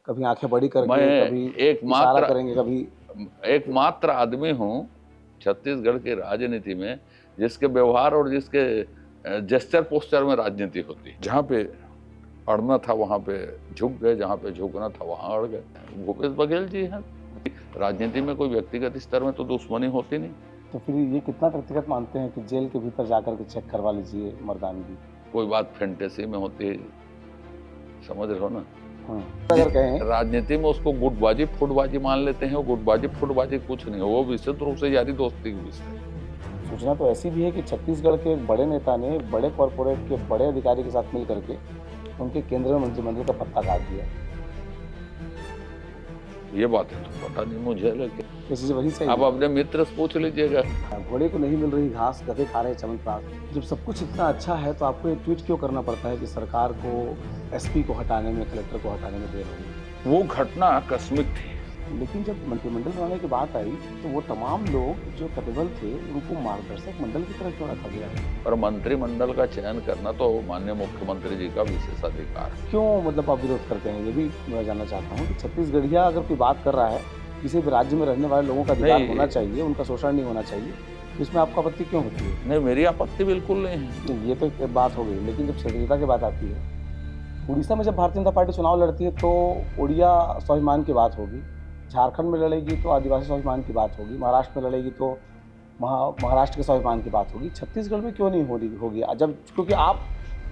कभी आंखें बड़ी करके, मैं कभी इशारा करेंगे, कभी एकमात्र आदमी हूँ छत्तीसगढ़ की राजनीति में जिसके व्यवहार और जिसके जेस्चर पोस्चर में राजनीति होती है। जहाँ पे अड़ना था वहाँ पे झुक गए, जहाँ पे झुकना था वहाँ अड़ गए। भूपेश बघेल जी हैं। राजनीति में कोई व्यक्तिगत स्तर में तो दुश्मनी होती नहीं। तो फिर ये कितना व्यक्तिगत मानते हैं कि जेल के भीतर जाकर के चेक करवा लीजिए मर्दानगी? कोई बात फैंटेसी में होती है, समझ रहे हो ना। अगर कहें राजनीति में उसको गुटबाजी फुटबाजी मान लेते हैं, गुटबाजी फुटबाजी कुछ नहीं है, वो विशुद्ध रूप से यारी दोस्ती की विषय है। सूचना तो ऐसी भी है कि छत्तीसगढ़ के एक बड़े नेता ने बड़े कॉरपोरेट के बड़े अधिकारी के साथ मिल करके उनके केंद्रीय मंत्रिमंडल का पत्ता काट दिया। ये बात है तो पता नहीं मुझे, लेकिन वही सही। आप अपने मित्र से पूछ लीजिएगा। घोड़े को नहीं मिल रही घास, गधे खा रहे चमनप्राश। जब सब कुछ इतना अच्छा है तो आपको ये ट्वीट क्यों करना पड़ता है कि सरकार को एसपी को हटाने में, कलेक्टर को हटाने में देर होगी? वो घटना आकस्मिक थी। लेकिन जब मंत्रिमंडल बनाने की बात आई तो वो तमाम लोग जो कैपेबल थे उनको मार्गदर्शक मंडल की तरह क्यों रखा गया? पर मंत्रिमंडल का चयन करना तो माननीय मुख्यमंत्री जी का विशेषाधिकार है। क्यों मतलब आप विरोध करते हैं? ये भी मैं जानना चाहता हूँ कि छत्तीसगढ़िया अगर कोई बात कर रहा है, किसी भी राज्य में रहने वाले लोगों का अधिकार होना चाहिए, उनका शोषण नहीं होना चाहिए, तो इसमें आपको आपत्ति क्यों होती है? नहीं, मेरी आपत्ति बिल्कुल नहीं है। ये तो एक बात हो गई, लेकिन जब क्षेत्रीयता की बात आती है, उड़ीसा में जब भारतीय जनता पार्टी चुनाव लड़ती है तो उड़िया स्वाभिमान की बात होगी, झारखंड में लड़ेगी तो आदिवासी स्वाभिमान की बात होगी, महाराष्ट्र में लड़ेगी तो महाराष्ट्र के स्वाभिमान की बात होगी। छत्तीसगढ़ में क्यों नहीं होगी? जब क्योंकि आप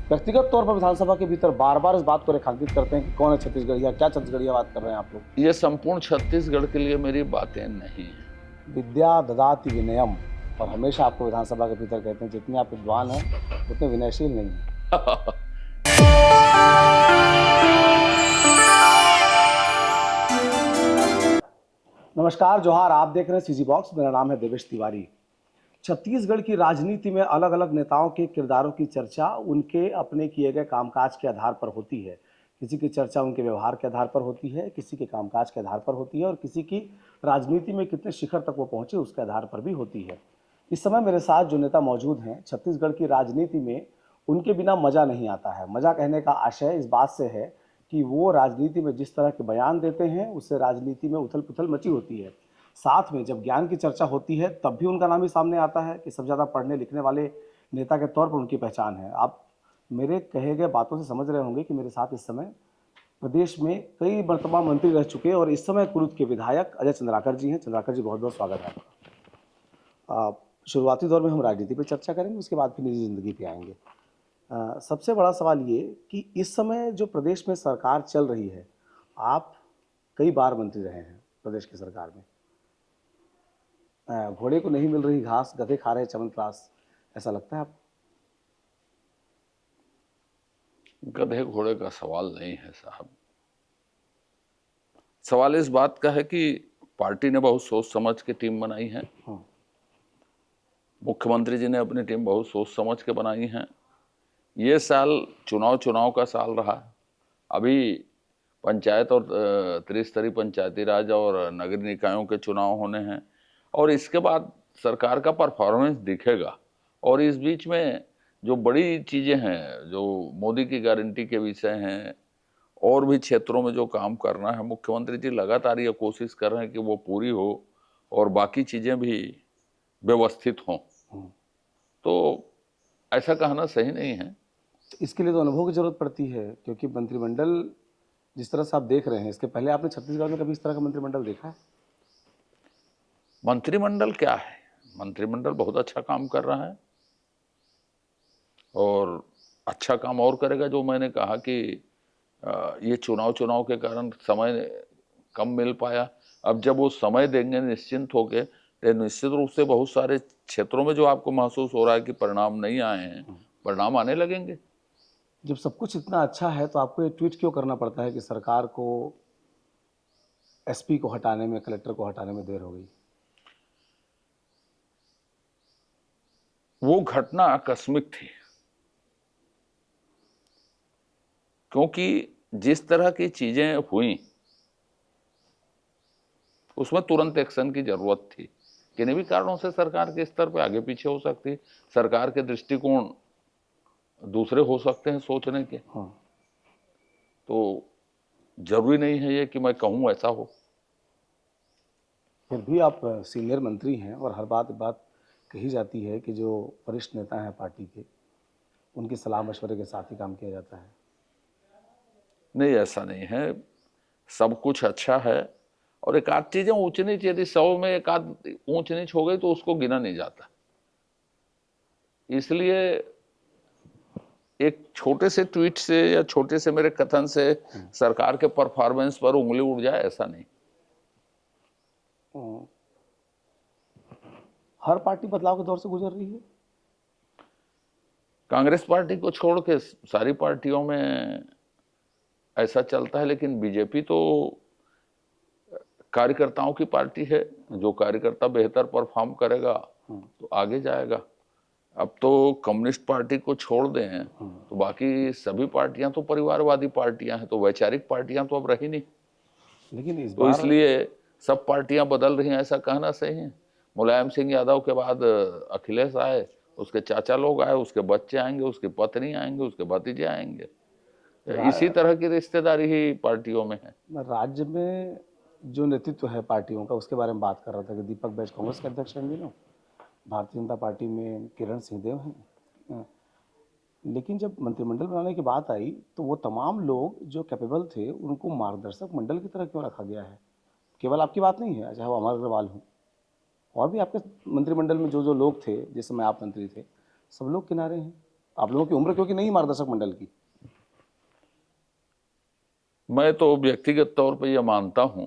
व्यक्तिगत तौर पर विधानसभा के भीतर बार बार इस बात को रेखांकित करते हैं कि कौन है छत्तीसगढ़िया, क्या छत्तीसगढ़िया बात कर रहे हैं आप लोग? ये संपूर्ण छत्तीसगढ़ के लिए मेरी बातें नहीं है। विद्या ददाति विनयम, और हमेशा आपको विधानसभा के भीतर कहते हैं जितने आप विद्वान हैं उतने विनयशील नहीं हैं। नमस्कार, जोहार, आप देख रहे हैं सीजी बॉक्स। मेरा नाम है देवेश तिवारी। छत्तीसगढ़ की राजनीति में अलग अलग नेताओं के किरदारों की चर्चा उनके अपने किए गए कामकाज के आधार पर होती है। किसी की चर्चा उनके व्यवहार के आधार पर होती है, किसी के कामकाज के आधार पर होती है, और किसी की राजनीति में कितने शिखर तक वो पहुंचे उसके आधार पर भी होती है। इस समय मेरे साथ जो नेता मौजूद हैं छत्तीसगढ़ की राजनीति में, उनके बिना मज़ा नहीं आता है। मज़ा कहने का आशय इस बात से है कि वो राजनीति में जिस तरह के बयान देते हैं उससे राजनीति में उथल पुथल मची होती है। साथ में जब ज्ञान की चर्चा होती है तब भी उनका नाम ही सामने आता है कि सबसे ज़्यादा पढ़ने लिखने वाले नेता के तौर पर उनकी पहचान है। आप मेरे कहे गए बातों से समझ रहे होंगे कि मेरे साथ इस समय प्रदेश में कई वर्तमान मंत्री रह चुके और इस समय कुरुद के विधायक अजय चंद्राकर जी हैं। चंद्राकर जी, बहुत बहुत स्वागत है आपका। शुरुआती दौर में हम राजनीति पर चर्चा करेंगे, उसके बाद फिर निजी ज़िंदगी पे आएंगे। सबसे बड़ा सवाल ये कि इस समय जो प्रदेश में सरकार चल रही है, आप कई बार मंत्री रहे हैं प्रदेश की सरकार में। घोड़े को नहीं मिल रही घास, गधे खा रहे चमनप्राश, ऐसा लगता है आपको? गधे घोड़े का सवाल नहीं है साहब। सवाल इस बात का है कि पार्टी ने बहुत सोच समझ के टीम बनाई है। मुख्यमंत्री जी ने अपनी टीम बहुत सोच समझ के बनाई है। ये साल चुनाव का साल रहा। अभी पंचायत और त्रिस्तरीय पंचायती राज और नगर निकायों के चुनाव होने हैं और इसके बाद सरकार का परफॉर्मेंस दिखेगा। और इस बीच में जो बड़ी चीज़ें हैं, जो मोदी की गारंटी के विषय हैं और भी क्षेत्रों में जो काम करना है, मुख्यमंत्री जी लगातार ये कोशिश कर रहे हैं कि वो पूरी हो और बाकी चीज़ें भी व्यवस्थित हों। तो ऐसा कहना सही नहीं है। इसके लिए तो अनुभव की जरूरत पड़ती है, क्योंकि मंत्रिमंडल जिस तरह से आप देख रहे हैं, इसके पहले आपने छत्तीसगढ़ में कभी इस तरह का मंत्रिमंडल देखा है? मंत्रिमंडल क्या है? मंत्रिमंडल बहुत अच्छा काम कर रहा है और अच्छा काम और करेगा। जो मैंने कहा कि ये चुनाव के कारण समय कम मिल पाया, अब जब वो समय देंगे निश्चिंत होके तो निश्चित रूप से बहुत सारे क्षेत्रों में जो आपको महसूस हो रहा है कि परिणाम नहीं आए हैं, परिणाम आने लगेंगे। जब सब कुछ इतना अच्छा है तो आपको ये ट्वीट क्यों करना पड़ता है कि सरकार को एसपी को हटाने में, कलेक्टर को हटाने में देर हो गई? वो घटना आकस्मिक थी, क्योंकि जिस तरह की चीजें हुई उसमें तुरंत एक्शन की जरूरत थी। किन्हीं भी कारणों से सरकार के स्तर पे आगे पीछे हो सकती है, सरकार के दृष्टिकोण दूसरे हो सकते हैं सोचने के। हाँ। तो जरूरी नहीं है ये कि मैं कहूँ ऐसा हो। फिर भी आप सीनियर मंत्री हैं और हर बात कही जाती है कि जो वरिष्ठ नेता हैं पार्टी के, उनकी सलाह मशवरे के साथ ही काम किया जाता है। नहीं, ऐसा नहीं है, सब कुछ अच्छा है। और एक आध चीजें ऊंच नीच, यदि 100 में एक आध ऊंच नीच हो गई तो उसको गिना नहीं जाता। इसलिए एक छोटे से ट्वीट से या छोटे से मेरे कथन से सरकार के परफॉर्मेंस पर उंगली उठ जाए, ऐसा नहीं। हर पार्टी बदलाव के दौर से गुजर रही है। कांग्रेस पार्टी को छोड़ के सारी पार्टियों में ऐसा चलता है, लेकिन बीजेपी तो कार्यकर्ताओं की पार्टी है। जो कार्यकर्ता बेहतर परफॉर्म करेगा तो आगे जाएगा। अब तो कम्युनिस्ट पार्टी को छोड़ दें तो बाकी सभी पार्टियां तो परिवारवादी पार्टियां हैं, तो वैचारिक पार्टियां तो अब रही नहीं। लेकिन इस तो बार इसलिए सब पार्टियां बदल रही हैं, ऐसा कहना सही है। मुलायम सिंह यादव के बाद अखिलेश आए, उसके चाचा लोग आए, उसके बच्चे आएंगे, उसकी पत्नी आएंगे, उसके भतीजे आएंगे। इसी तरह की रिश्तेदारी ही पार्टियों में है। राज्य में जो नेतृत्व है पार्टियों का, उसके बारे में बात कर रहा था कि दीपक बैज कांग्रेस के अध्यक्ष हैं दिनों, भारतीय जनता पार्टी में किरण सिंहदेव हैं। लेकिन जब मंत्रिमंडल बनाने की बात आई तो वो तमाम लोग जो कैपेबल थे उनको मार्गदर्शक मंडल की तरह क्यों रखा गया है? केवल आपकी बात नहीं है, चाहे वो अमर अग्रवाल हो, और भी आपके मंत्रिमंडल में जो जो लोग थे जिस समय आप मंत्री थे, सब लोग किनारे हैं। आप लोगों की उम्र क्योंकि नहीं मार्गदर्शक मंडल की। मैं तो व्यक्तिगत तौर पर यह मानता हूं,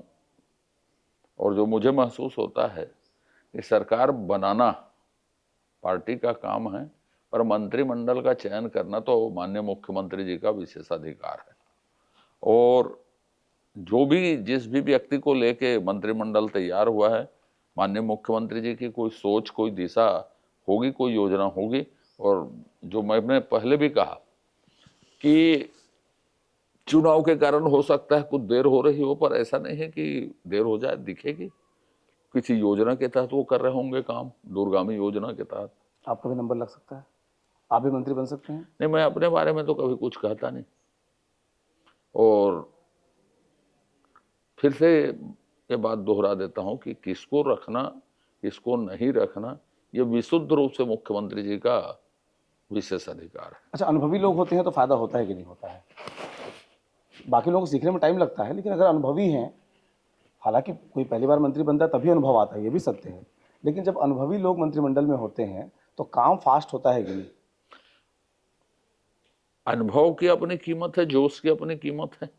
और जो मुझे महसूस होता है कि सरकार बनाना पार्टी का काम है, पर मंत्रिमंडल का चयन करना तो माननीय मुख्यमंत्री जी का विशेषाधिकार है। और जो भी जिस भी व्यक्ति को लेके मंत्रिमंडल तैयार हुआ है, माननीय मुख्यमंत्री जी की कोई सोच, कोई दिशा होगी, कोई योजना होगी। और जो मैंने पहले भी कहा कि चुनाव के कारण हो सकता है कुछ देर हो रही हो, पर ऐसा नहीं है कि देर हो जाए, दिखेगी। किसी योजना के तहत वो कर रहे होंगे काम, दूरगामी योजना के तहत। आपका भी नंबर लग सकता है, आप भी मंत्री बन सकते हैं। नहीं, मैं अपने बारे में तो कभी कुछ कहता नहीं। और फिर से ये बात दोहरा देता हूं कि किसको रखना, किसको नहीं रखना, ये विशुद्ध रूप से मुख्यमंत्री जी का विशेष अधिकार है। अच्छा, अनुभवी लोग होते हैं तो फायदा होता है कि नहीं होता है? बाकी लोगों को सीखने में टाइम लगता है, लेकिन अगर अनुभवी हैं, हालांकि कोई पहली बार मंत्री बनता है तभी अनुभव आता है, ये भी सत्य है, लेकिन जब अनुभवी लोग मंत्रिमंडल में होते हैं तो काम फास्ट होता है कि नहीं? अनुभव की अपनी कीमत है, जोश की अपनी कीमत है।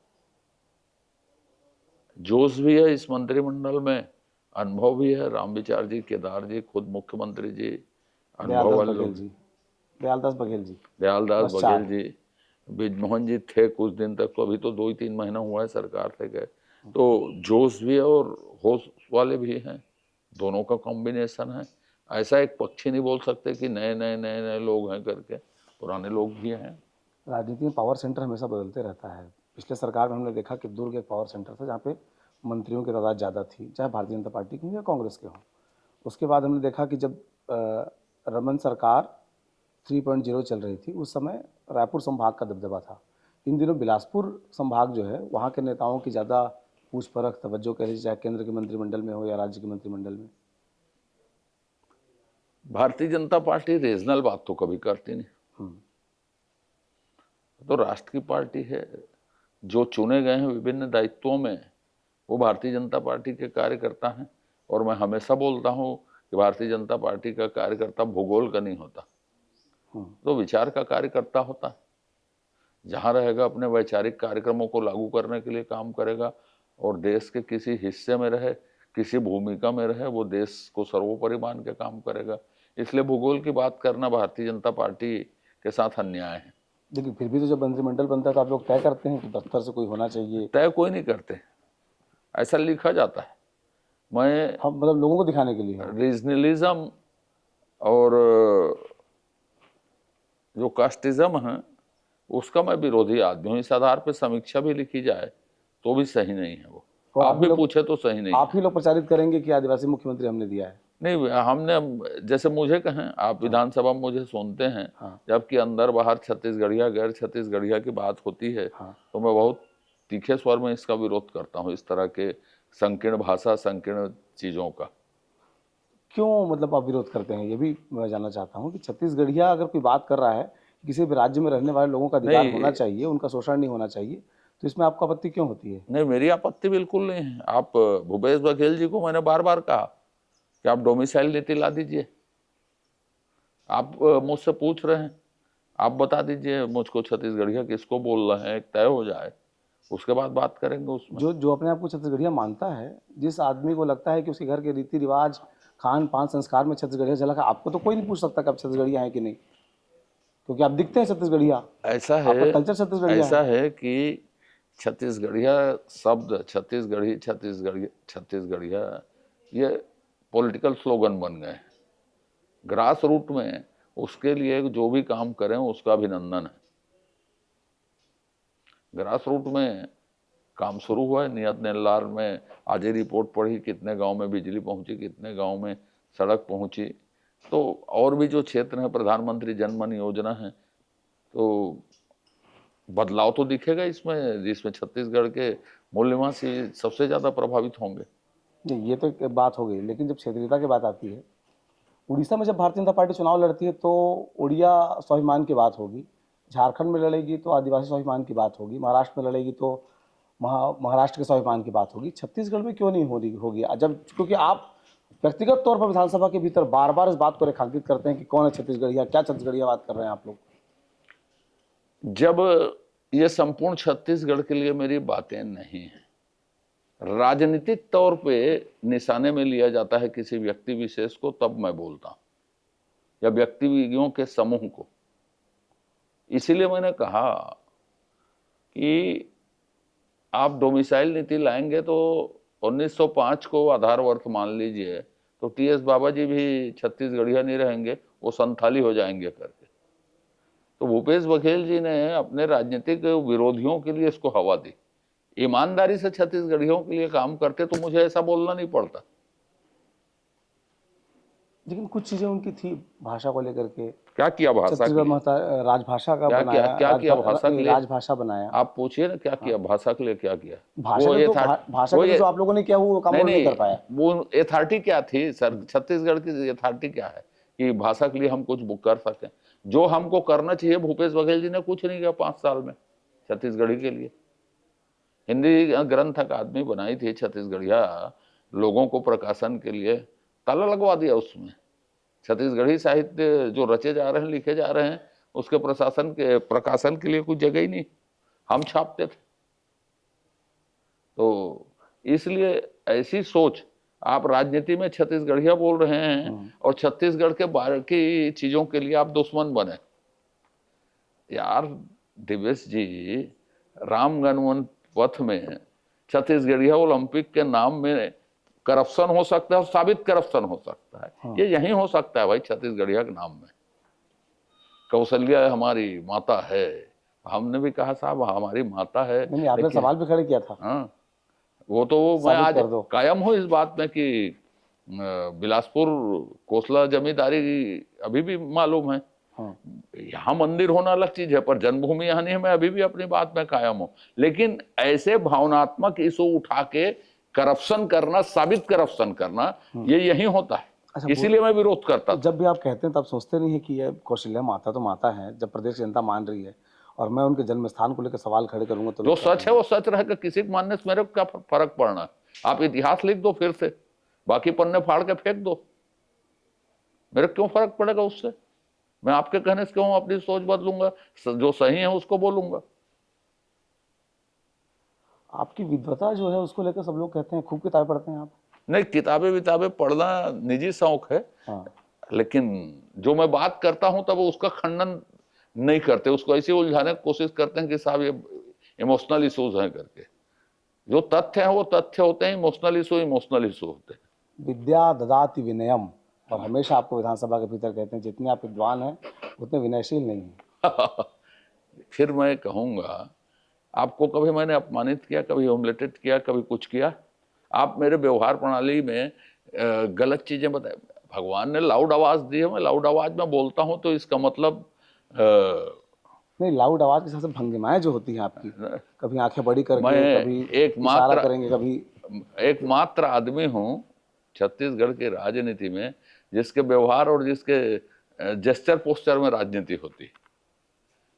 जोश भी है इस मंत्रिमंडल में, अनुभव भी है। रामविचार जी, केदार जी, खुद मुख्यमंत्री जी, अनुभव वाले लोग। दयालदास बघेल जी, दयालदास बस बघेल जी, ब्रिजमोहन जी थे कुछ दिन तक, तो अभी तो 2 ही 3 महीना हुआ है सरकार से गए। तो जोश भी है और होश वाले भी हैं, दोनों का कॉम्बिनेशन है। ऐसा एक पक्षी नहीं बोल सकते कि नए नए नए नए लोग हैं करके, पुराने लोग भी हैं। राजनीति में पावर सेंटर हमेशा बदलते रहता है। पिछले सरकार में हमने देखा कि दुर्ग एक पावर सेंटर था जहाँ पे मंत्रियों की तादाद ज़्यादा थी, चाहे भारतीय जनता पार्टी की हो या कांग्रेस के हों। उसके बाद हमने देखा कि जब रमन सरकार 3.0 चल रही थी, उस समय रायपुर संभाग का दबदबा था। इन दिनों बिलासपुर संभाग जो है, वहाँ के नेताओं की ज़्यादा पूछ परख, तवज्जो कह लीजिए, चाहे केंद्र के मंत्रिमंडल में हो या राज्य के मंत्रिमंडल में। भारतीय जनता पार्टी रीजनल बात तो कभी करती नहीं। तो राष्ट्र की पार्टी है, जो चुने गए हैं विभिन्न दायित्वों में, वो भारतीय जनता पार्टी के कार्यकर्ता हैं। और मैं हमेशा बोलता हूं कि भारतीय जनता पार्टी का कार्यकर्ता भूगोल का नहीं होता, तो विचार का कार्यकर्ता होता है। जहां रहेगा अपने वैचारिक कार्यक्रमों को लागू करने के लिए काम करेगा, और देश के किसी हिस्से में रहे, किसी भूमिका में रहे, वो देश को सर्वोपरि मान के काम करेगा। इसलिए भूगोल की बात करना भारतीय जनता पार्टी के साथ अन्याय है। लेकिन फिर भी तो जब मंत्रिमंडल बनता है तो आप लोग तय करते हैं कि 72 से कोई होना चाहिए। तय कोई नहीं करते, ऐसा लिखा जाता है। मैं हम मतलब लोगों को दिखाने के लिए है। रीजनलिज्म और जो कास्टिज्म है उसका मैं विरोधी आदमी हूँ। इस आधार पर समीक्षा भी लिखी जाए तो भी सही नहीं है वो। तो आप भी पूछे तो सही नहीं। आप ही लोग प्रचारित करेंगे कि आदिवासी मुख्यमंत्री हमने दिया है? नहीं, हमने, जैसे मुझे कहें, आप विधानसभा में मुझे सुनते हैं, जबकि अंदर बाहर छत्तीसगढ़िया गैर छत्तीसगढ़िया की बात होती है, तो मैं बहुत तीखे स्वर में इसका विरोध करता हूँ, इस तरह के संकीर्ण भाषा, संकीर्ण चीज़ों का। क्यों मतलब आप विरोध करते हैं, ये भी मैं जानना चाहता हूँ कि छत्तीसगढ़िया अगर कोई बात कर रहा है कि किसी भी राज्य में रहने वाले लोगों का अधिकार नहीं, होना चाहिए, उनका शोषण नहीं होना चाहिए, तो इसमें आपको आपत्ति क्यों होती है? नहीं, मेरी आपत्ति बिल्कुल नहीं है। आप भूपेश बघेल जी को मैंने बार बार कहा कि आप डोमिसाइल नीति ला दीजिए। आप मुझसे पूछ रहे हैं, आप बता दीजिए मुझको छत्तीसगढ़िया किसको बोल रहे हैं, एक तय हो जाए, उसके बाद बात करेंगे उसमें। जो जो अपने आप को छत्तीसगढ़िया मानता है, जिस आदमी को लगता है कि उसके घर के रीति रिवाज, खान पान, संस्कार में छत्तीसगढ़िया झलक है, आपको तो कोई नहीं पूछ सकता कि आप छत्तीसगढ़िया हैं कि नहीं, क्योंकि आप दिखते हैं छत्तीसगढ़िया, ऐसा आपका है, कल्चर छत्तीसगढ़िया ऐसा है। है कि छत्तीसगढ़िया शब्द, छत्तीसगढ़ी, छत्तीसगढ़िया, छत्तीसगढ़िया, ये पॉलिटिकल स्लोगन बन गए। ग्रास रूट में उसके लिए जो भी काम करें उसका अभिनंदन है। ग्रास रूट में काम शुरू हुआ है। नियत नेल्लार में आज ही रिपोर्ट पढ़ी, कितने गांव में बिजली पहुंची, कितने गांव में सड़क पहुंची। तो और भी जो क्षेत्र है, प्रधानमंत्री जन धन योजना है, तो बदलाव तो दिखेगा इसमें, जिसमें छत्तीसगढ़ के मूल निवासी सबसे ज़्यादा प्रभावित होंगे। नहीं, ये तो एक बात हो गई, लेकिन जब क्षेत्रीयता की बात आती है, उड़ीसा में जब भारतीय जनता पार्टी चुनाव लड़ती है तो उड़िया स्वाभिमान की बात होगी, झारखंड में लड़ेगी तो आदिवासी स्वाभिमान की बात होगी, महाराष्ट्र में लड़ेगी तो महाराष्ट्र के स्वाभिमान की बात होगी। छत्तीसगढ़ में क्यों नहीं हो रही होगी? जब क्योंकि आप व्यक्तिगत तौर पर विधानसभा के भीतर बार बार इस बात को रेखांकित करते हैं कि कौन है छत्तीसगढ़िया, क्या छत्तीसगढ़िया बात कर रहे हैं आप लोग। जब ये संपूर्ण छत्तीसगढ़ के लिए मेरी बातें नहीं हैं, राजनीतिक तौर पे निशाने में लिया जाता है किसी व्यक्ति विशेष को, तब मैं बोलता हूं, या व्यक्तियों के समूह को। इसीलिए मैंने कहा कि आप डोमिसाइल नीति लाएंगे तो 1905 को आधार वर्ष मान लीजिए, तो टीएस बाबा जी भी छत्तीसगढ़िया नहीं रहेंगे, वो संथाली हो जाएंगे करके। तो भूपेश बघेल जी ने अपने राजनीतिक विरोधियों के लिए इसको हवा दी। ईमानदारी से छत्तीसगढ़ियों के लिए काम करते तो मुझे ऐसा बोलना नहीं पड़ता। लेकिन कुछ चीजें उनकी थी भाषा को लेकर के। क्या किया भाषा के छत्तीसगढ़ लिए? राजभाषा का क्या बनाया, किया, क्या किया भाषा के लिए? राजभाषा बनाया। आप पूछिए ना, क्या किया भाषा के लिए, क्या किया? भाषा वो का तो भाषा का तो जो आप लोगों ने किया वो काम नहीं कर पाया। वो अथॉरिटी क्या थी सर? छत्तीसगढ़ की अथॉरिटी क्या है कि भाषा के लिए हम कुछ बुक कर सकें? जो हमको करना चाहिए, भूपेश बघेल जी ने कुछ नहीं किया 5 साल में छत्तीसगढ़ी के लिए। हिंदी ग्रंथ अकादमी बनाई थी छत्तीसगढ़िया लोगों को प्रकाशन के लिए, ताला लगवा दिया उसमें। छत्तीसगढ़ी साहित्य जो रचे जा रहे हैं, लिखे जा रहे हैं, उसके प्रकाशन के लिए कुछ जगह ही नहीं, हम छापते थे। तो इसलिए ऐसी सोच, आप राजनीति में छत्तीसगढ़िया बोल रहे हैं और छत्तीसगढ़ के बाकी चीजों के लिए आप दुश्मन बने। यार दिवेश जी, राम गणवन पथ में छत्तीसगढ़िया ओलंपिक के नाम में करप्शन हो सकता है और साबित करप्शन हो सकता है। ये यही हो सकता है भाई, छत्तीसगढ़िया के नाम में। कौशल्या हमारी माता है, हमने भी कहा साहब हमारी माता है। नहीं, आपने सवाल भी खड़े किया था। हाँ, वो तो मैं आज कायम हूँ इस बात में कि बिलासपुर कोसला जमींदारी अभी भी मालूम है। यहाँ मंदिर होना अलग चीज है, पर जन्मभूमि यहाँ नहीं है। मैं अभी भी अपनी बात में कायम हूँ, लेकिन ऐसे भावनात्मक इशू उठा के करप्शन करना, साबित करप्शन करना, ये यही होता है। इसीलिए मैं विरोध करता था। जब भी आप कहते हैं तब सोचते नहीं है कि ये कौशल्या माता तो माता है, जब प्रदेश जनता मान रही है और मैं उनके जन्म स्थान को लेकर सवाल खड़े करूंगा तो जो सच है वो सच रहेगा, किसी को मानने से मेरे को क्या फर्क पड़ना है? आप इतिहास लिख दो फिर से, बाकी पन्ने फाड़ के फेंक दो, मेरे क्यों फर्क पड़ेगा उससे? मैं आपके कहने से क्यों अपनी सोच बदलूंगा? जो सही है उसको बोलूंगा। आपकी विद्वता जो है उसको लेकर सब लोग कहते हैं, खूब किताबें पढ़ते हैं आप। नहीं, किताबें पढ़ना निजी शौक है। लेकिन जो मैं बात करता हूं तब उसका खंडन नहीं करते, उसको ऐसे उलझाने की कोशिश करते हैं कि साहब ये इमोशनल इश्यूज हैं करके। जो तथ्य हैं वो तथ्य होते हैं, इमोशनल इशू होते हैं। विद्या ददाति विनयम, और हमेशा आपको विधानसभा के भीतर कहते हैं जितने आप विद्वान हैं उतने विनयशील नहीं हैं। फिर मैं कहूँगा, आपको कभी मैंने अपमानित किया, कभी ह्यूमिलेटेड किया, कभी कुछ किया? आप मेरे व्यवहार प्रणाली में गलत चीजें बताए। भगवान ने लाउड आवाज दी है, मैं लाउड आवाज में बोलता हूं, तो इसका मतलब नहीं, लाउड आवाज के साथ साथ भंगिमाएं जो होती हैं आपकी, कभी आंखें बड़ी करके, मैं कभी इशारा एकमात्र करेंगे, कभी एकमात्र आदमी हूँ छत्तीसगढ़ की राजनीति में जिसके व्यवहार और जिसके जेस्चर पोस्चर में राजनीति होती है।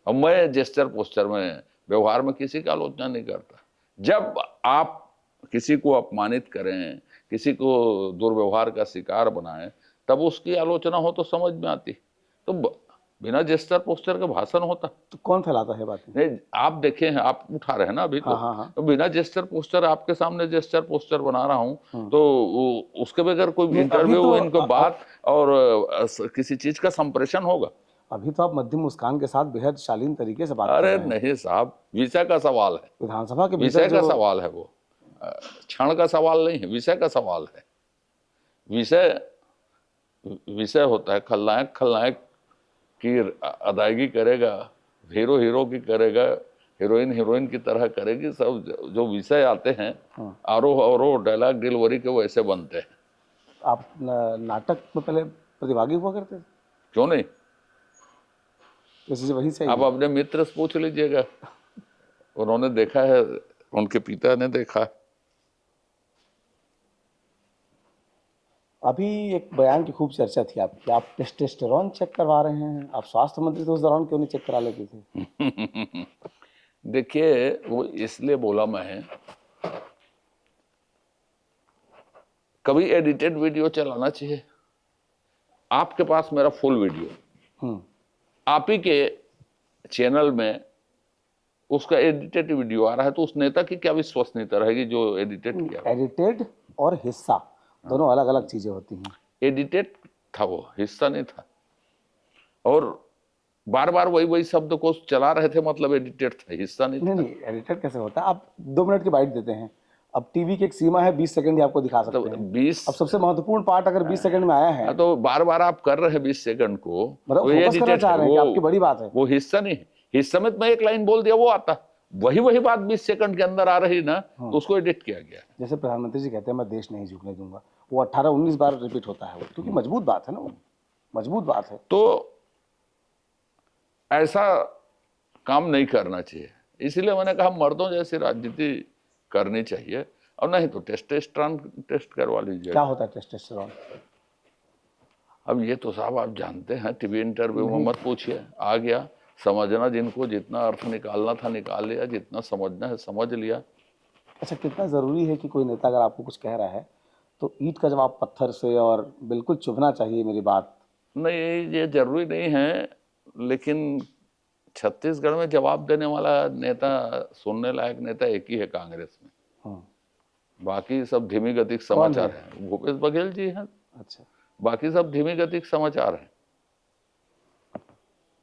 और मैं जेस्चर पोस्चर में, व्यवहार में किसी का आलोचना नहीं करता। जब आप किसी को अपमानित करें, किसी को दुर्व्यवहार का शिकार बनाएं, तब उसकी आलोचना हो तो समझ में आती। तो बिना जेस्चर पोस्चर का भाषण होता तो कौन फैलाता है बातें? नहीं। आप देखे हैं, आप उठा रहे हैं ना अभी तो, हाँ, हाँ। तो बिना जेस्चर पोस्टर, आपके सामने जेस्चर पोस्टर बना रहा हूं तो उसके बगैर कोई इंटरव्यू, तो इनको बात और किसी चीज का संप्रेषण होगा? अभी तो आप मध्यम मुस्कान के साथ बेहद शालीन तरीके से बात कर अरे रहे हैं। नहीं साहब, विषय का सवाल है, विधानसभा के विषय भीतर का जो सवाल है, वो क्षण का सवाल नहीं है, विषय का सवाल है। विषय होता है, खलनायक खलनायक की अदायगी करेगा, हीरो हीरो की करेगा, हीरोइन हीरोइन की तरह करेगी। सब जो विषय आते हैं, आरोह अवरोह, डायलॉग डिलीवरी के वैसे बनते हैं। आप नाटक में पहले प्रतिभागी हुआ करते थे? क्यों नहीं? वही से आप अपने मित्र से पूछ लीजिएगा, उन्होंने देखा है, उनके पिता ने देखा। अभी एक बयान की खूब चर्चा थी आपकी, आप टेस्टोस्टेरोन चेक करवा रहे हैं। आप स्वास्थ्य मंत्री तो उस दौरान क्यों नहीं चेक करा लेते थे? देखिए, वो इसलिए बोला मैं, कभी एडिटेड वीडियो चलाना चाहिए। आपके पास मेरा फुल वीडियो, आप ही के चैनल में उसका एडिटेड वीडियो आ रहा है, तो उस नेता की क्या विश्वसनीयता रहेगी जो एडिटेड किया? एडिटेड और हिस्सा दोनों अलग अलग चीजें होती हैं। एडिटेड था, वो हिस्सा नहीं था। और बार बार वही शब्द को चला रहे थे, मतलब एडिटेड था, हिस्सा नहीं था। नहीं, एडिटेड कैसे होता है? आप 2 मिनट की बाइट देते हैं, अब टीवी की एक सीमा है, 20 सेकंड ही आपको दिखा सकते हैं। 20 अब सबसे महत्वपूर्ण पार्ट अगर 20 सेकंड में आया है, तो बार बार आप कर रहे हैं 20 सेकंड को, मतलब फोकस करना चाह रहे हैं कि आपकी बड़ी बात है। वो हिस्सा नहीं है। हिस्सा में मैं एक लाइन बोल दिया, वो आता, वही बात 20 सेकंड के अंदर आ रही ना, तो उसको एडिट किया गया। जैसे प्रधानमंत्री जी कहते हैं मैं देश नहीं झुकने दूंगा, वो 18-19 बार रिपीट होता है, क्योंकि मजबूत बात है ना, वो मजबूत बात है। तो ऐसा काम नहीं करना चाहिए। इसलिए मैंने कहा मर्दों जैसी राजनीति करनी चाहिए, और नहीं तो टेस्टोस्टेरोन टेस्ट करवा लीजिए। क्या होता है टेस्टोस्टेरोन? अब ये तो साहब आप जानते हैं, टीवी इंटरव्यू में मत पूछिए, आ गया समझना। जिनको जितना अर्थ निकालना था निकाल लिया, जितना समझना है समझ लिया। अच्छा, कितना ज़रूरी है कि कोई नेता अगर आपको कुछ कह रहा है तो ईंट का जवाब पत्थर से और बिल्कुल चुभना चाहिए मेरी बात? नहीं, ये जरूरी नहीं है, लेकिन छत्तीसगढ़ में जवाब देने वाला नेता, सुनने लायक नेता एक ही है कांग्रेस में। बाकी सब धीमी गति के समाचार हैं। भूपेश बघेल जी हैं। अच्छा, बाकी सब धीमी गति के समाचार हैं।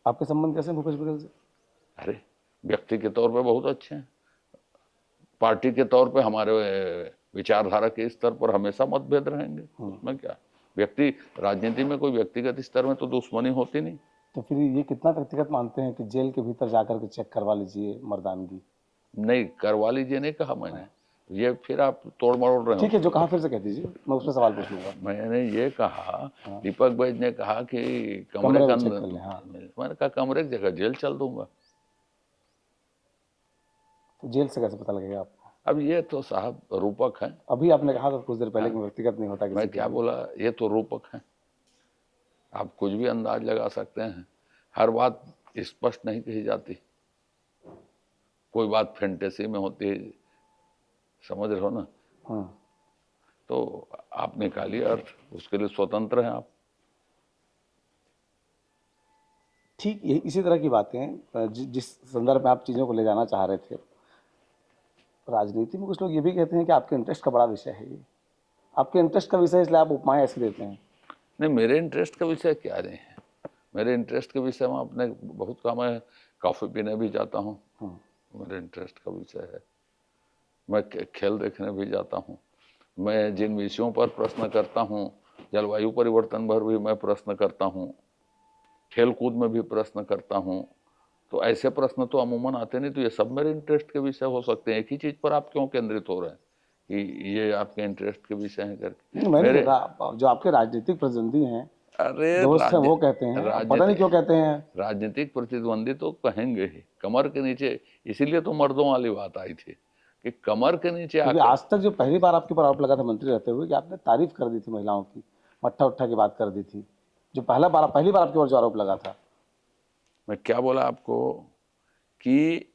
आपके संबंध कैसे हैं भूपेश बघेल से? अरे, व्यक्ति के तौर पे बहुत अच्छे हैं, पार्टी के तौर पे हमारे विचारधारा के स्तर पर हमेशा मतभेद रहेंगे, उसमें क्या। व्यक्ति राजनीति में कोई व्यक्तिगत स्तर में तो दुश्मनी होती नहीं। तो फिर ये कितना व्यक्तिगत मानते हैं कि जेल के भीतर जाकर के चेक करवा लीजिए मर्दानगी? नहीं, करवा लीजिए नहीं कहा मैंने, ये फिर आप तोड़ मरोड़ रहे हो। ठीक है, जो कहा फिर से कह दीजिए, मैं उसमें सवाल पूछ लूंगा। मैंने ये कहा, दीपक बैज ने कहा कि कमरे का अंदर, मैंने कहा कमरे की जगह जेल चल दूंगा। तो जेल से कैसे पता लगेगा आपको? अब ये तो साहब रूपक है। अभी आपने कहा था कुछ देर पहले कि व्यक्तिगत नहीं होता। मैं क्या बोला? ये तो रूपक है, आप कुछ भी अंदाज लगा सकते हैं। हर बात स्पष्ट नहीं कही जाती, कोई बात फैंटेसी में होती है, समझ रहे हो ना। तो आप निकालिए अर्थ, उसके लिए स्वतंत्र हैं आप। ठीक, यही इसी तरह की बातें जिस संदर्भ में आप चीज़ों को ले जाना चाह रहे थे। राजनीति में कुछ लोग ये भी कहते हैं कि आपके इंटरेस्ट का बड़ा विषय है ये, आपके इंटरेस्ट का विषय, इसलिए आप उपमाएं ऐसे देते हैं। नहीं, मेरे इंटरेस्ट का विषय क्या नहीं है। मेरे इंटरेस्ट के विषय में अपने बहुत काम है, कॉफ़ी पीने भी जाता हूँ, मेरे इंटरेस्ट का विषय है। मैं खेल देखने भी जाता हूँ। मैं जिन विषयों पर प्रश्न करता हूँ, जलवायु परिवर्तन पर भी मैं प्रश्न करता हूँ, खेल कूद में भी प्रश्न करता हूँ। तो ऐसे प्रश्न तो अमूमन आते नहीं, तो ये सब मेरे इंटरेस्ट के विषय हो सकते हैं। एक ही चीज़ पर आप क्यों केंद्रित हो रहे हैं कि ये आपके इंटरेस्ट के विषय हैं करके? मैंने देखा जो आपके राजनीतिक प्रतिद्वंदी हैं अरे दोस्त हैं वो कहते हैं, अब पता नहीं क्यों कहते हैं। राजनीतिक प्रतिद्वंदी तो कहेंगे ही, कमर के नीचे। इसीलिए तो मर्दों वाली बात आई थी कि कमर के नीचे क्योंकि आकर। आज तक जो पहली बार आपके ऊपर आरोप लगा था मंत्री रहते हुए कि आपने तारीफ कर दी थी महिलाओं की, मट्ठा उट्ठा की बात कर दी थी, जो पहली बार आपके ऊपर जो आरोप लगा था। मैं क्या बोला आपको कि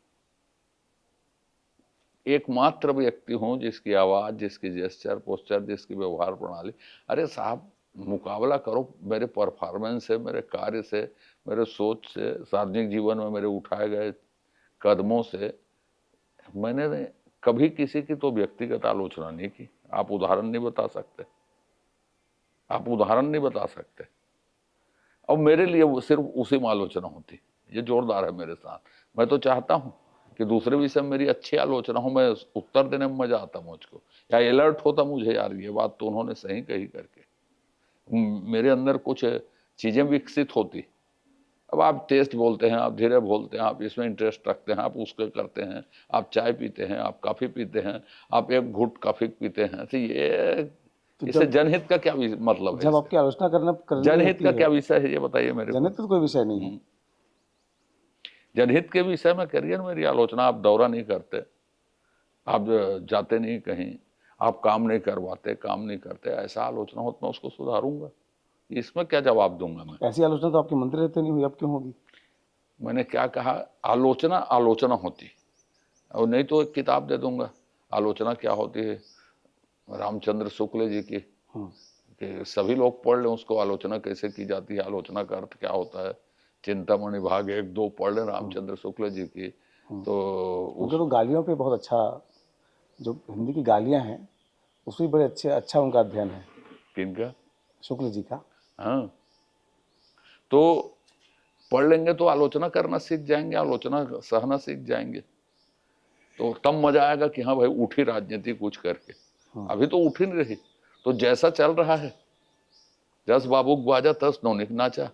एकमात्र व्यक्ति हूं जिसकी आवाज, जिसकी जेस्चर पोस्चर, जिसकी व्यवहार प्रणाली। अरे साहब, मुकाबला करो मेरे परफॉर्मेंस से, मेरे कार्य से, मेरे सोच से, सार्वजनिक जीवन में मेरे उठाए गए कदमों से। मैंने कभी किसी की तो व्यक्तिगत आलोचना नहीं की। आप उदाहरण नहीं बता सकते, आप उदाहरण नहीं बता सकते। अब मेरे लिए वो सिर्फ उसी में आलोचना होती, ये जोरदार है मेरे साथ। मैं तो चाहता हूं कि दूसरे विषय में मेरी अच्छी आलोचना हो, मैं उत्तर देने में मजा आता मुझको, या अलर्ट होता मुझे, यार ये बात तो उन्होंने सही कही करके। मेरे अंदर कुछ चीजें विकसित होती। अब आप टेस्ट बोलते हैं, आप धीरे बोलते हैं, आप इसमें इंटरेस्ट रखते हैं, आप उसके करते हैं, आप चाय पीते हैं, आप कॉफी पीते हैं, आप एक घुट कॉफी पीते हैं, तो ये इससे जनहित का क्या मतलब है? जब आपकी आलोचना करनी जनहित होती का है, क्या विषय है ये बताइए मेरे को। जनहित का तो कोई विषय नहीं है। जनहित के विषय में करिए मेरी आलोचना। आप दौरा नहीं करते, आप जाते नहीं कहीं, आप काम नहीं करवाते, काम नहीं करते, ऐसा आलोचना हो तो मैं उसको सुधारूंगा। इसमें क्या जवाब दूंगा मैं? ऐसी आलोचना तो आपके मंत्री रहते नहीं हुई, अब क्यों होगी? मैंने क्या कहा? आलोचना आलोचना होती, और नहीं तो एक किताब दे दूंगा, आलोचना क्या होती है, रामचंद्र शुक्ल जी की, कि सभी लोग पढ़ लें उसको, आलोचना कैसे की जाती है, आलोचना का अर्थ क्या होता है। चिंतामणि भाग 1-2 पढ़ लें रामचंद्र शुक्ल जी की। तो उनके तो गालियों पे बहुत अच्छा, जो हिंदी की गालियां हैं उसमें बड़े अच्छा उनका अध्ययन है। किनका? शुक्ल जी का। हाँ, तो पढ़ लेंगे तो आलोचना करना सीख जाएंगे, आलोचना सहना सीख जाएंगे, तो तब मजा आएगा कि हाँ भाई उठी राजनीति कुछ करके। अभी तो उठ ही नहीं रही, तो जैसा चल रहा है, जस बाबू बाजा तस नौनिक नाचा।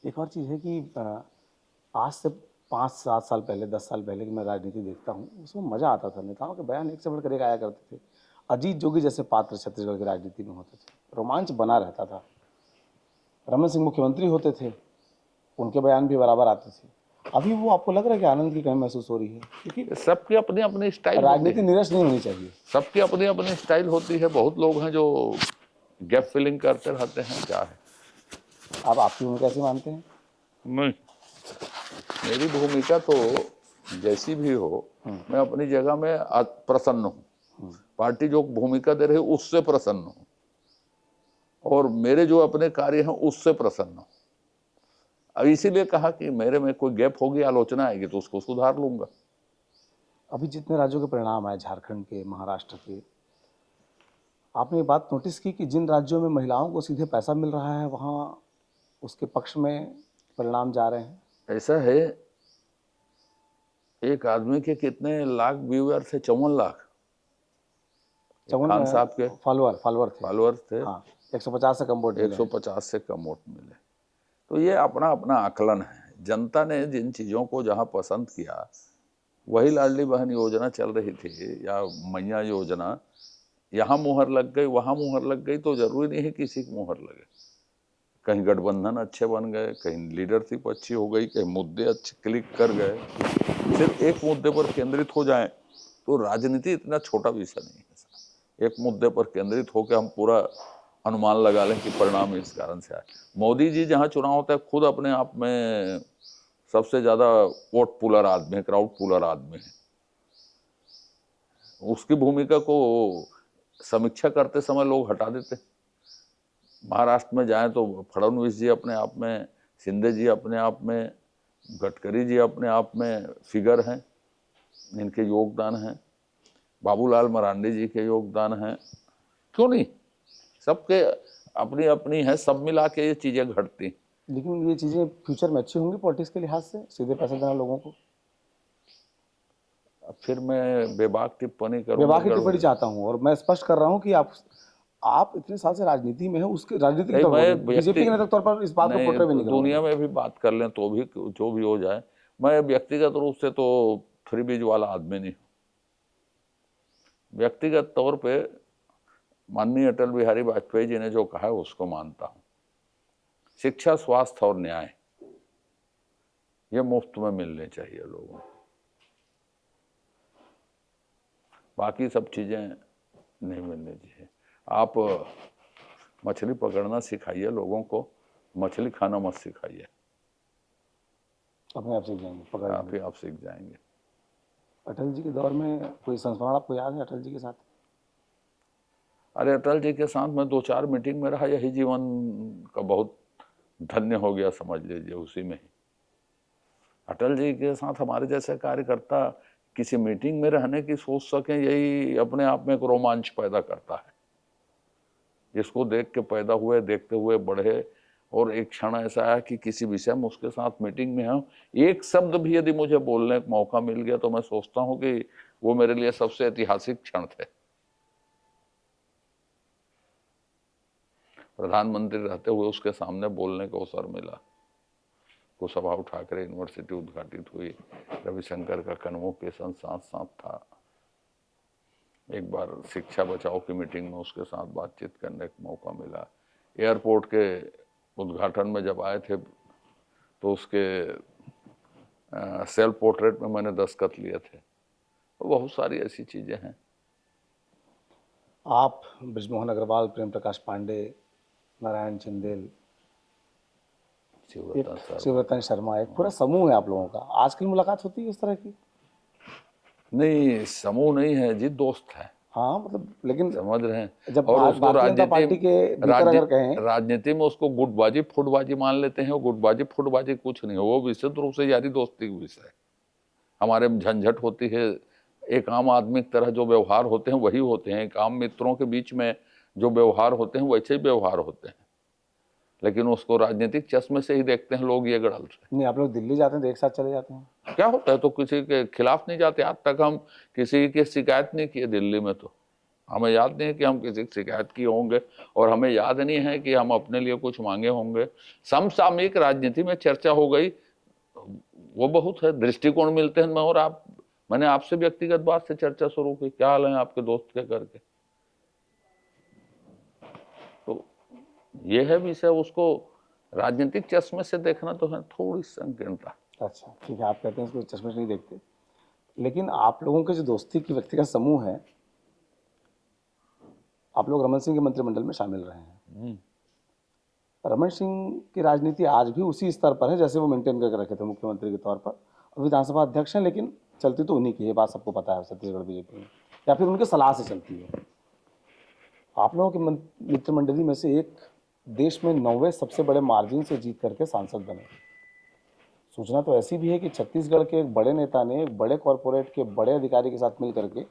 एक और चीज़ है कि आज से 5-7 साल पहले, 10 साल पहले की मैं राजनीति देखता हूँ, उसमें मज़ा आता था। नेताओं के बयान एक से बढ़कर एक आया करते थे। अजीत जोगी जैसे पात्र छत्तीसगढ़ की राजनीति में होते थे, रोमांच बना रहता था। रमन सिंह मुख्यमंत्री होते थे, उनके बयान भी बराबर आते थे। अभी वो आपको लग रहा है कि आनंद की कमी महसूस हो रही है? क्योंकि सबकी अपनी अपनी स्टाइल, राजनीति निरस नहीं होनी चाहिए। सबकी अपनी अपनी स्टाइल होती है। बहुत लोग हैं जो गैप फिलिंग करते रहते हैं, क्या है। आप आपकी भूमिका कैसे मानते हैं? नहीं, मेरी भूमिका तो जैसी भी हो, मैं अपनी जगह में प्रसन्न हूँ। पार्टी जो भूमिका दे रही है उससे प्रसन्न हूँ, और मेरे जो अपने कार्य हैं उससे प्रसन्न हूँ। अब इसीलिए कहा कि मेरे में कोई गैप होगी, आलोचना आएगी तो उसको सुधार लूंगा। अभी जितने राज्यों के परिणाम आए, झारखंड के, महाराष्ट्र के, आपने ये बात नोटिस की कि जिन राज्यों में महिलाओं को सीधे पैसा मिल रहा है वहाँ उसके पक्ष में परिणाम जा रहे हैं? ऐसा है, एक आदमी के कितने लाख व्यूअर थे? 54 लाख। खान साहब के फॉलोअर थे। हाँ, 150 से कम वोट मिले। 150 से कम वोट मिले। तो ये अपना अपना आकलन है। जनता ने जिन चीज़ों को जहाँ पसंद किया, वही लाडली बहन योजना चल रही थी या मैया योजना, यहाँ मुहर लग गई, वहाँ मुहर लग गई, तो जरूरी नहीं है किसी की मुहर लगे। कहीं गठबंधन अच्छे बन गए, कहीं लीडरशिप अच्छी हो गई, कहीं मुद्दे अच्छे क्लिक कर गए। सिर्फ एक मुद्दे पर केंद्रित हो जाएं तो राजनीति इतना छोटा विषय नहीं है। एक मुद्दे पर केंद्रित होकर हम पूरा अनुमान लगा लें कि परिणाम इस कारण से आए। मोदी जी जहाँ चुनाव होता है, खुद अपने आप में सबसे ज्यादा वोट पुलर आदमी है, क्राउड पुलर आदमी है। उसकी भूमिका को समीक्षा करते समय लोग हटा देते। महाराष्ट्र में जाएं तो फडणवीस जी अपने आप में, शिंदे जी अपने आप में, गडकरी जी अपने आप में फिगर हैं, इनके योगदान हैं, बाबूलाल मरांडी जी के योगदान हैं। क्यों नहीं, सबके अपनी अपनी है, सब मिला के ये चीजें घटती। लेकिन ये चीज़ें फ्यूचर में अच्छी होंगी पॉलिटिक्स के लिहाज से, सीधे पैसा देना लोगों को? फिर मैं बेबाक टिप्पणी करूंगा? बेबाक की टिप्पणी चाहता हूँ, और मैं स्पष्ट कर रहा हूँ कि आप इतने साल से राजनीति में हैं, उसके राजनीति की तरफ बीजेपी के नेता के तौर पर इस बात को पोर्ट्रे भी नहीं करूंगा। दुनिया में भी बात कर लें तो भी जो भी हो जाए, मैं व्यक्तिगत रूप से तो फ्री बीज वाला आदमी नहीं हूँ। व्यक्तिगत तौर पे माननीय अटल बिहारी वाजपेयी जी ने जो कहा है उसको मानता हूँ। शिक्षा, स्वास्थ्य और न्याय ये मुफ्त में मिलने चाहिए लोगों को। बाकी सब चीजें नहीं मिलनी चाहिए। आप मछली पकड़ना सिखाइए लोगों को, मछली खाना मत सिखाइए, अपने आप सीख जाएंगे, पकड़ आप लेंगे। ही आप सीख जाएंगे। अटल जी के दौर में कोई संस्मरण आपको याद है अटल जी के साथ? अरे अटल जी के साथ मैं 2-4 मीटिंग में रहा, यही जीवन का बहुत धन्य हो गया समझ लीजिए उसी में ही। अटल जी के साथ हमारे जैसे कार्यकर्ता किसी मीटिंग में रहने की सोच सकें, यही अपने आप में एक रोमांच पैदा करता है। जिसको देख के पैदा हुए, देखते हुए बढ़े, और एक क्षण ऐसा आया कि किसी विषय में उसके साथ मीटिंग में हूँ, एक शब्द भी यदि मुझे बोलने का मौका मिल गया तो मैं सोचता हूँ कि वो मेरे लिए सबसे ऐतिहासिक क्षण थे। प्रधानमंत्री रहते हुए उसके सामने बोलने का अवसर मिला। कुशाभाऊ ठाकरे यूनिवर्सिटी उद्घाटित हुई, रविशंकर का कन्वोकेशन साथ साथ था। एक बार शिक्षा बचाओ की मीटिंग में उसके साथ बातचीत करने का मौका मिला। एयरपोर्ट के उद्घाटन में जब आए थे तो उसके सेल्फ पोर्ट्रेट में मैंने दस्तखत लिए थे। तो बहुत सारी ऐसी चीजें हैं। आप, बृजमोहन अग्रवाल, प्रेम प्रकाश पांडे, नारायण चंदेल, शिवरतन शर्मा, एक पूरा समूह है आप लोगों का। आजकल मुलाकात होती है इस तरह की? नहीं, समूह नहीं है जी, दोस्त है। हाँ मतलब, लेकिन समझ रहे हैं। जब और उसको भारतीय जनता पार्टी के भीतर अगर कहें, राजनीति में उसको गुटबाजी फुटबाजी मान लेते हैं। गुटबाजी फुटबाजी कुछ नहीं है, वो विशुद्ध रूप से यारी दोस्ती की विषय है। हमारे में झंझट होती है, एक आम आदमी की तरह जो व्यवहार होते हैं वही होते हैं। एक आम मित्रों के बीच में जो व्यवहार होते हैं वैसे ही व्यवहार होते हैं, लेकिन उसको राजनीतिक चश्मे से ही देखते हैं लोग, ये गड़ल से। नहीं, आप लोग दिल्ली जाते हैं तो एक साथ चले जाते हैं? क्या होता है, तो किसी के खिलाफ नहीं जाते। आज तक हम किसी की शिकायत नहीं की दिल्ली में, तो हमें याद नहीं है कि हम किसी की शिकायत किए होंगे, और हमें याद नहीं है कि हम अपने लिए कुछ मांगे होंगे। समसामयिक राजनीति में चर्चा हो गई, वो बहुत है, दृष्टिकोण मिलते हैं। मैं और आप, मैंने आपसे व्यक्तिगत बात से चर्चा शुरू की, क्या हाल है आपके दोस्त के करके, तो ये है विषय। उसको राजनीतिक चश्मे से देखना तो है थोड़ी संकीर्णता। अच्छा ठीक है, आप कहते हैं इसको चश्मे से नहीं देखते, लेकिन आप लोगों के जो दोस्ती की व्यक्तिगत समूह है, आप लोग रमन सिंह के मंत्रिमंडल में शामिल रहे हैं। रमन सिंह की राजनीति आज भी उसी स्तर पर है जैसे वो मेंटेन करके रखे थे मुख्यमंत्री के तौर पर, और विधानसभा अध्यक्ष हैं, लेकिन चलती तो उन्हीं की है, बात सबको पता है छत्तीसगढ़ बीजेपी में, या फिर उनके सलाह से चलती है। आप लोगों की मित्र मंडली में से एक देश में 9वें सबसे बड़े मार्जिन से जीत करके सांसद बने। सूचना तो ऐसी भी है कि छत्तीसगढ़ के एक बड़े नेता ने एक बड़े कॉरपोरेट के बड़े अधिकारी के साथ मिल करके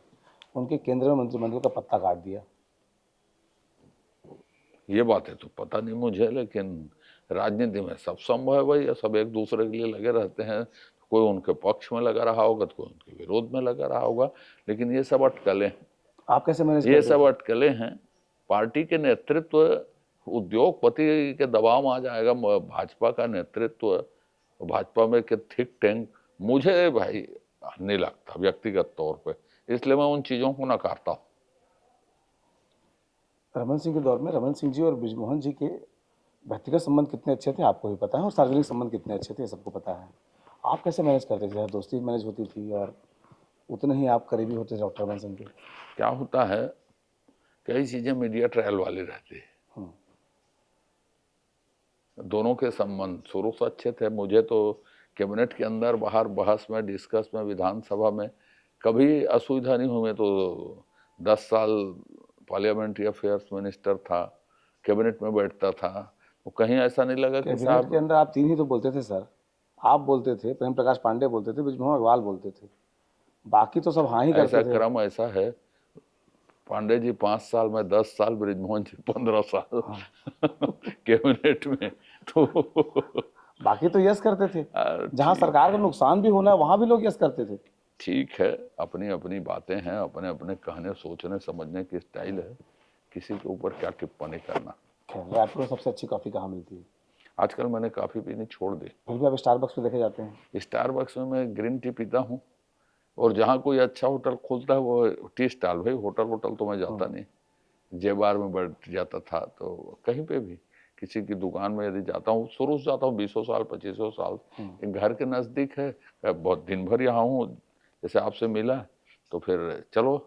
उनके केंद्रीय मंत्रिमंडल का पत्ता काट दिया। ये बातें तो पता नहीं मुझे, लेकिन राजनीति में सब संभव है भाई, सब एक दूसरे के लिए लगे रहते हैं। कोई उनके पक्ष में लगा रहा होगा तो कोई उनके विरोध में लगा रहा होगा, लेकिन ये सब अटकलें हैं। आप कैसे मैनेज ये सब अटकलें हैं। पार्टी के नेतृत्व, उद्योगपति के दबाव में आ जाएगा भाजपा का नेतृत्व, भाजपा में के थिक टैंक, मुझे भाई नहीं लगता व्यक्तिगत तौर पे, इसलिए मैं उन चीजों को नकारता हूँ। रमन सिंह के दौर में रमन सिंह जी और बृजमोहन जी के व्यक्तिगत संबंध कितने अच्छे थे आपको भी पता है, और सार्वजनिक संबंध कितने अच्छे थे सबको पता है। आप कैसे मैनेज करते थे? दोस्ती मैनेज होती थी और उतने ही आप करीबी होते थे डॉक्टर रमन सिंह के? क्या होता है, कई चीजें मीडिया ट्रायल वाली रहती है। दोनों के संबंध शुरू से अच्छे थे। मुझे तो कैबिनेट के अंदर बाहर बहस में, डिस्कस में, विधानसभा में कभी असुविधा नहीं हुई। मैं तो 10 साल पार्लियामेंट्री अफेयर्स मिनिस्टर था, कैबिनेट में बैठता था, तो कहीं ऐसा नहीं लगा कि कैबिनेट के अंदर आप 3 ही तो बोलते थे सर। आप बोलते थे, प्रेम प्रकाश पांडे बोलते थे, बृजमोहन अग्रवाल बोलते थे, बाकी तो सब हाँ ही करते थे। क्रम ऐसा है, पांडे जी 5 साल में 10 साल, बृजमोहन जी 15 साल कैबिनेट में, तो बाकी तो यस करते थे। जहां सरकार का नुकसान भी होना है वहां भी लोग यस करते थे। ठीक है, अपनी अपनी बातें हैं, अपने अपने कहने सोचने समझने की स्टाइल है, किसी के ऊपर क्या टिप्पणी करना। रायपुर में सबसे अच्छी कॉफी कहाँ मिलती है? आजकल मैंने कॉफी पीनी छोड़ दी। फिर भी आप स्टारबक्स में देखे जाते हैं? स्टारबक्स में मैं ग्रीन टी पीता हूँ, और जहाँ कोई अच्छा होटल खुलता है वो टी स्टॉल, भाई होटल तो मैं जाता नहीं। जे बार में बैठ जाता था, तो कहीं पे भी किसी की दुकान में यदि जाता हूँ, शुरू से जाता हूँ 20 साल 25 साल, एक घर के नज़दीक है, बहुत दिन भर यहाँ हूँ, जैसे आपसे मिला तो फिर चलो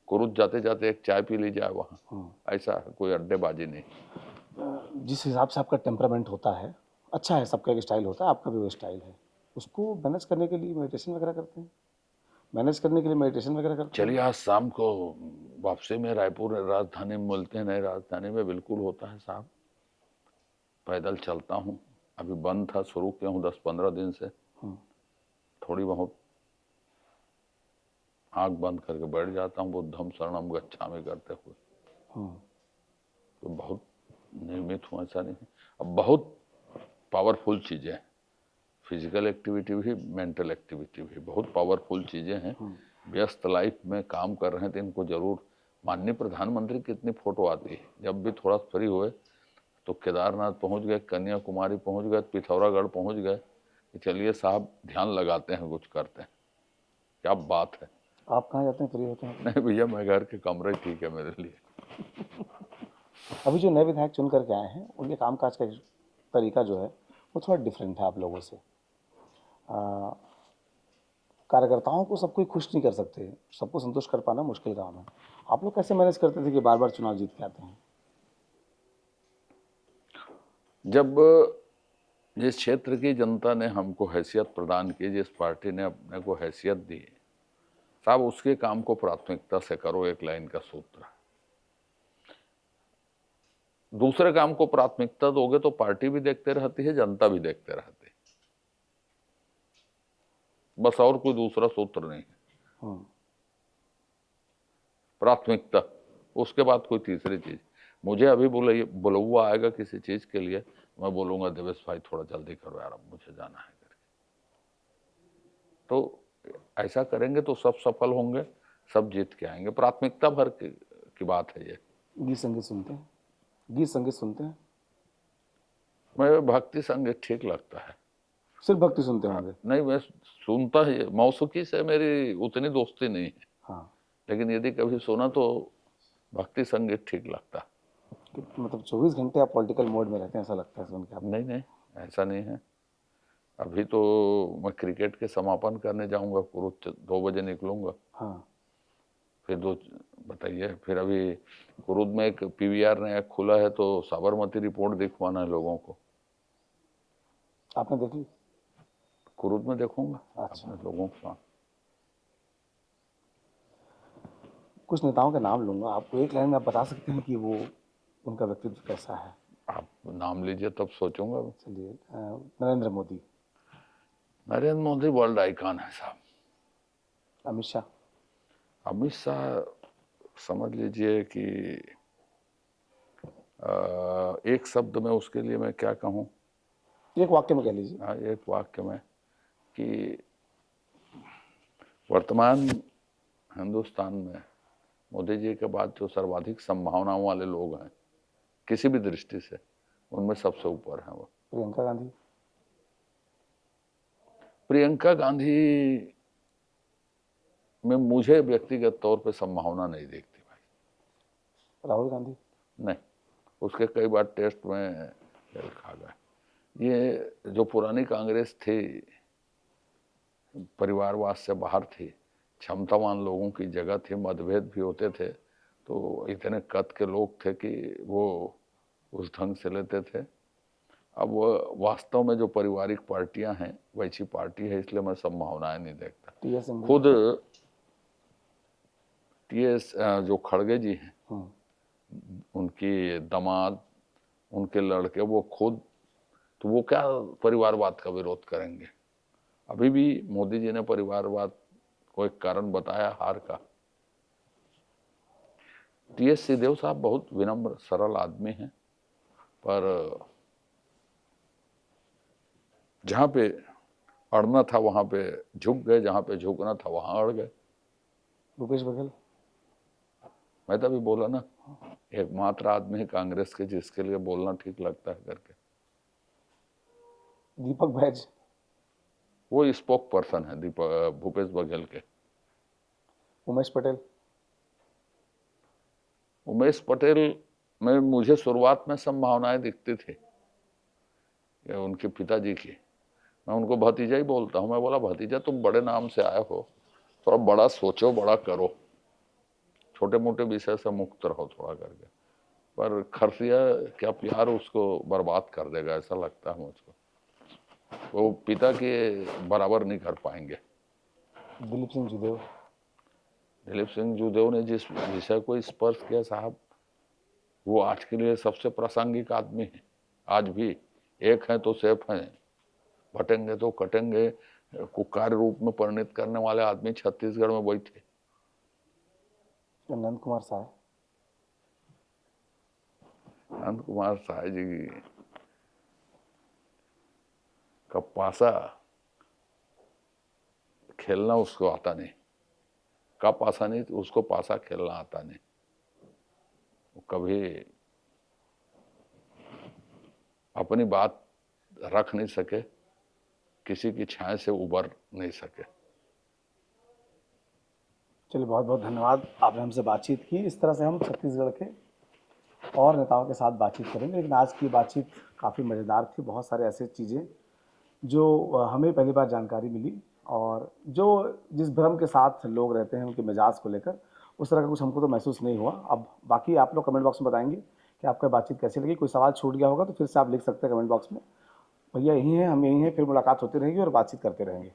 कुरुद जाते जाते एक चाय पी ली जाए वहाँ, ऐसा कोई अड्डेबाजी नहीं। जिस हिसाब से आपका टेम्परामेंट होता है, अच्छा है, सबका एक स्टाइल होता है, आपका भी वो स्टाइल है, उसको मैनेज करने के लिए मेडिटेशन वगैरह करते हैं? मैनेज करने के लिए मेडिटेशन वगैरह करते हैं? चलिए आज शाम को वापसी में रायपुर राजधानी में मिलते हैं। नई राजधानी में बिल्कुल होता है साहब, पैदल चलता हूँ, अभी बंद था, शुरू किया हूँ 10-15 दिन से, थोड़ी बहुत आंख बंद करके बैठ जाता हूँ, बुद्धम शरणम गच्छामि करते हुए। तो बहुत नियमित हूँ, ऐसा नहीं है। अब बहुत पावरफुल चीज़ें हैं, फिजिकल एक्टिविटी भी, मेंटल एक्टिविटी भी, बहुत पावरफुल चीज़ें हैं। व्यस्त लाइफ में काम कर रहे हैं तो इनको जरूर, माननीय प्रधानमंत्री की इतनी फोटो आती है, जब भी थोड़ा फ्री हुए तो केदारनाथ पहुंच गए, कन्याकुमारी पहुंच गए, पिथौरागढ़ पहुंच गए, कि चलिए साहब ध्यान लगाते हैं, कुछ करते हैं। क्या बात है। आप कहाँ जाते हैं फ्री होते हैं? नहीं भैया, मैं घर के कमरे ठीक है मेरे लिए। अभी जो नए विधायक चुन करके आए हैं, उनके कामकाज का तरीका जो है वो थोड़ा डिफरेंट है आप लोगों से। कार्यकर्ताओं को सब कोई खुश नहीं कर सकते, सबको संतुष्ट कर पाना मुश्किल काम है। आप लोग कैसे मैनेज करते थे कि बार बार चुनाव जीत के आते हैं? जब जिस क्षेत्र की जनता ने हमको हैसियत प्रदान की, जिस पार्टी ने अपने को हैसियत दी, साहब उसके काम को प्राथमिकता से करो, एक लाइन का सूत्र है। दूसरे काम को प्राथमिकता दोगे तो पार्टी भी देखते रहती है, जनता भी देखते रहती है, बस और कोई दूसरा सूत्र नहीं है। प्राथमिकता, उसके बाद कोई तीसरी चीज। मुझे अभी बुलवा आएगा किसी चीज के लिए, मैं बोलूंगा देवेश भाई थोड़ा जल्दी करो यार, अब मुझे जाना है करके। तो ऐसा करेंगे तो सब सफल होंगे, सब जीत के आएंगे। प्राथमिकता भर की बात है ये। गीत संगीत सुनते हैं? गीत संगीत सुनते हैं? मैं भक्ति संगीत ठीक लगता है। सिर्फ भक्ति सुनते होंगे? नहीं, मैं सुनता ही, मौसीकी से मेरी उतनी दोस्ती नहीं है, हाँ। लेकिन यदि कभी सुना तो भक्ति संगीत ठीक लगता। मतलब 24 घंटे आप पॉलिटिकल मोड में रहते हैं ऐसा लगता है सुन के आप? नहीं नहीं, ऐसा नहीं है। अभी तो मैं क्रिकेट के समापन करने जाऊंगा, कुरुद 2 बजे निकलूंगा। हाँ। फिर बताइए, फिर अभी कुरुद में एक पीवीआर नया खुला है, तो साबरमती रिपोर्ट दिखवाना है लोगों को। आपने देख ली? कुरुद में देखूंगा। अच्छा। अपने लोगों के साथ। कुछ नेताओं के नाम लूंगा, आपको एक लाइन में आप बता सकते हैं कि वो, उनका व्यक्तित्व कैसा है? आप नाम लीजिए तब सोचूंगा। चलिए, नरेंद्र मोदी। नरेंद्र मोदी वर्ल्ड आइकॉन है साहब। अमित शाह? अमित शाह समझ लीजिए कि एक शब्द में उसके लिए मैं क्या कहूँ, एक वाक्य में कह लीजिए। हाँ, एक वाक्य में, कि वर्तमान हिंदुस्तान में मोदी जी के बाद जो सर्वाधिक संभावनाओं वाले लोग हैं किसी भी दृष्टि से, उनमें सबसे ऊपर हैं वो। प्रियंका गांधी? प्रियंका गांधी में मुझे व्यक्तिगत तौर पे संभावना नहीं दिखती भाई। राहुल गांधी? नहीं, उसके कई बार टेस्ट में खेल खा गए। ये जो पुरानी कांग्रेस थी, परिवारवाद से बाहर थी, क्षमतावान लोगों की जगह थी, मतभेद भी होते थे, तो इतने कद के लोग थे कि वो उस ढंग से लेते थे। अब वास्तव में जो पारिवारिक पार्टियां हैं वैसी पार्टी है, इसलिए मैं संभावनाएं नहीं देखता। खुद टीएस जो खड़गे जी हैं, उनकी दामाद, उनके लड़के, वो खुद, तो वो क्या परिवारवाद का विरोध करेंगे? अभी भी मोदी जी ने परिवारवाद को एक कारण बताया हार का। टीएस सिंहदेव साहब बहुत विनम्र सरल आदमी हैं, पर जहां पे अड़ना था वहां पे झुक गए, जहां पे झुकना था वहां अड़ गए। भूपेश बघेल? मैं तो अभी बोला ना, एकमात्र आदमी है कांग्रेस के जिसके लिए बोलना ठीक लगता है करके। दीपक बैज? वो स्पोक पर्सन है भूपेश बघेल के। उमेश पटेल? उमेश पटेल मुझे शुरुआत में संभावनाएं दिखती थी कि उनके पिताजी की। मैं उनको भतीजा ही बोलता हूँ। मैं बोला, भतीजा तुम बड़े नाम से आए हो, थोड़ा बड़ा सोचो, बड़ा करो, छोटे मोटे विषय से मुक्त रहो थोड़ा करके। पर खरसिया क्या प्यार उसको बर्बाद कर देगा, ऐसा लगता है मुझको। वो पिता के बराबर नहीं कर पाएंगे। दिलीप सिंह जुदेव, दिलीप सिंह जुदेव ने जिस विषय को स्पर्श किया साहब, वो आज के लिए सबसे प्रासंगिक आदमी है। आज भी एक है तो सेफ हैं, भटेंगे तो कटेंगे को कार्य रूप में परिणित करने वाले आदमी छत्तीसगढ़ में वही थे। नंद कुमार साय, नंद कुमार साय जी का पासा खेलना उसको आता नहीं, का पासा नहीं, उसको पासा खेलना आता नहीं। वो कभी अपनी बात रख नहीं सके, किसी की छाया से उबर नहीं सके। चलिए बहुत बहुत धन्यवाद, आपने हमसे बातचीत की। इस तरह से हम छत्तीसगढ़ के और नेताओं के साथ बातचीत करेंगे, लेकिन आज की बातचीत काफ़ी मज़ेदार थी। बहुत सारे ऐसे चीज़ें जो हमें पहली बार जानकारी मिली, और जो जिस भ्रम के साथ लोग रहते हैं उनके मिजाज को लेकर, उस तरह का कुछ हमको तो महसूस नहीं हुआ। अब बाकी आप लोग कमेंट बॉक्स में बताएंगे कि आपका बातचीत कैसी लगी। कोई सवाल छूट गया होगा तो फिर से आप लिख सकते हैं कमेंट बॉक्स में। भैया यही हैं, हम यही हैं, फिर मुलाकात होती रहेगी और बातचीत करते रहेंगे।